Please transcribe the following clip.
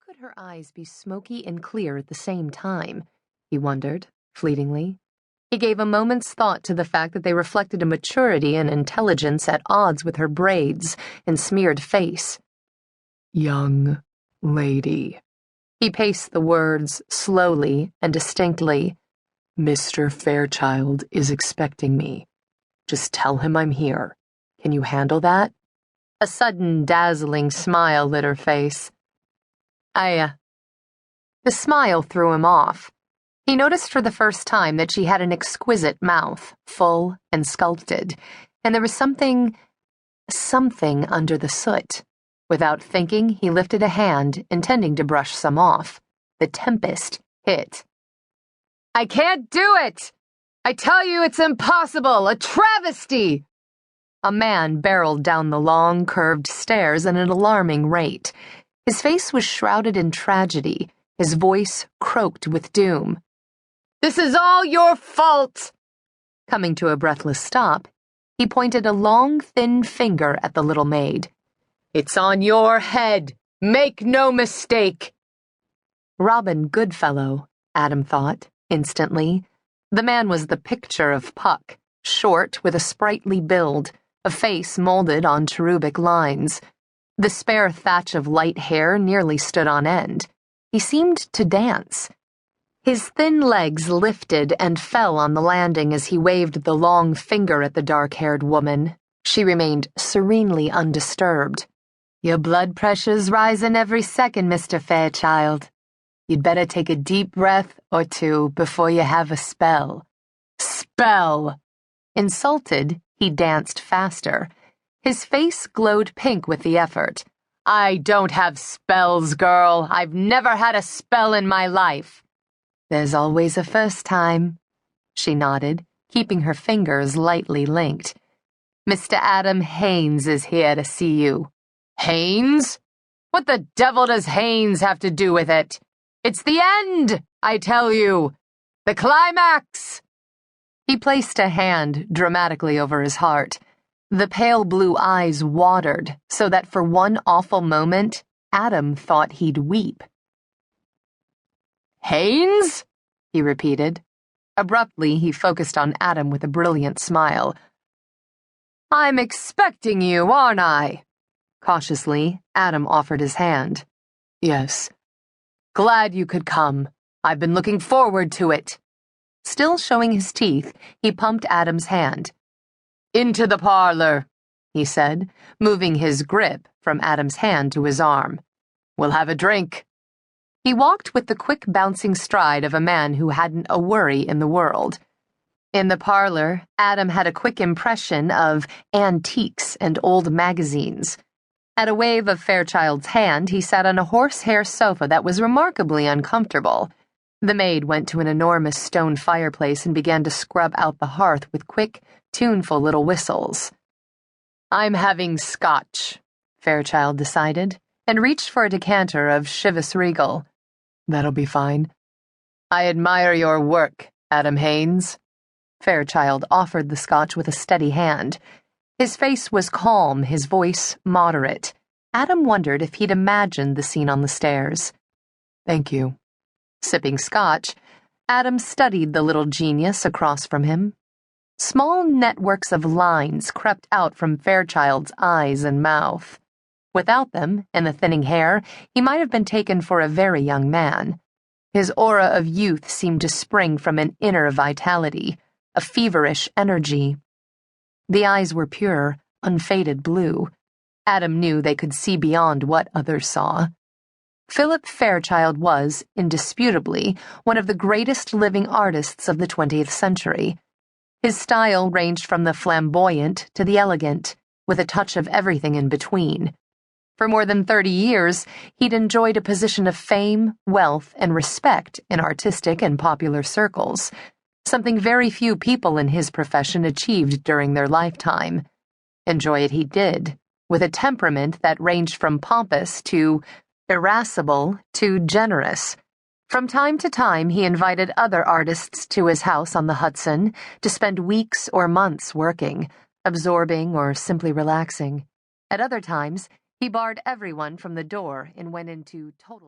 could her eyes be smoky and clear at the same time? He wondered, fleetingly. He gave a moment's thought to the fact that they reflected a maturity and intelligence at odds with her braids and smeared face. Young lady. He paced the words slowly and distinctly. Mr. Fairchild is expecting me. Just tell him I'm here. Can you handle that? A sudden, dazzling smile lit her face. The smile threw him off. He noticed for the first time that she had an exquisite mouth, full and sculpted, and there was something under the soot. Without thinking, he lifted a hand, intending to brush some off. The tempest hit. I can't do it! I tell you it's impossible! A travesty! A man barreled down the long, curved stairs at an alarming rate. His face was shrouded in tragedy, his voice croaked with doom. This is all your fault! Coming to a breathless stop, he pointed a long, thin finger at the little maid. It's on your head! Make no mistake! Robin Goodfellow, Adam thought, instantly. The man was the picture of Puck, short with a sprightly build, a face molded on cherubic lines. The spare thatch of light hair nearly stood on end. He seemed to dance. His thin legs lifted and fell on the landing as he waved the long finger at the dark-haired woman. She remained serenely undisturbed. Your blood pressure's rising every second, Mr. Fairchild. You'd better take a deep breath or two before you have a spell. Spell! Insulted, he danced faster. His face glowed pink with the effort. I don't have spells, girl. I've never had a spell in my life. There's always a first time, she nodded, keeping her fingers lightly linked. Mr. Adam Haines is here to see you. Haines? What the devil does Haines have to do with it? It's the end, I tell you. The climax. He placed a hand dramatically over his heart. The pale blue eyes watered, so that for one awful moment, Adam thought he'd weep. Haines? He repeated. Abruptly, he focused on Adam with a brilliant smile. I'm expecting you, aren't I? Cautiously, Adam offered his hand. Yes. Glad you could come. I've been looking forward to it. Still showing his teeth, he pumped Adam's hand. Into the parlor, he said, moving his grip from Adam's hand to his arm. We'll have a drink. He walked with the quick bouncing stride of a man who hadn't a worry in the world. In the parlor, Adam had a quick impression of antiques and old magazines. At a wave of Fairchild's hand, he sat on a horsehair sofa that was remarkably uncomfortable. The maid went to an enormous stone fireplace and began to scrub out the hearth with quick, tuneful little whistles. I'm having scotch, Fairchild decided, and reached for a decanter of Chivas Regal. That'll be fine. I admire your work, Adam Haines. Fairchild offered the scotch with a steady hand. His face was calm, his voice moderate. Adam wondered if he'd imagined the scene on the stairs. Thank you. Sipping scotch, Adam studied the little genius across from him. Small networks of lines crept out from Fairchild's eyes and mouth. Without them, and the thinning hair, he might have been taken for a very young man. His aura of youth seemed to spring from an inner vitality, a feverish energy. The eyes were pure, unfaded blue. Adam knew they could see beyond what others saw. Philip Fairchild was, indisputably, one of the greatest living artists of the 20th century. His style ranged from the flamboyant to the elegant, with a touch of everything in between. For more than 30 years, he'd enjoyed a position of fame, wealth, and respect in artistic and popular circles, something very few people in his profession achieved during their lifetime. Enjoy it he did, with a temperament that ranged from pompous to irascible to generous. From time to time, he invited other artists to his house on the Hudson to spend weeks or months working, absorbing or simply relaxing. At other times, he barred everyone from the door and went into total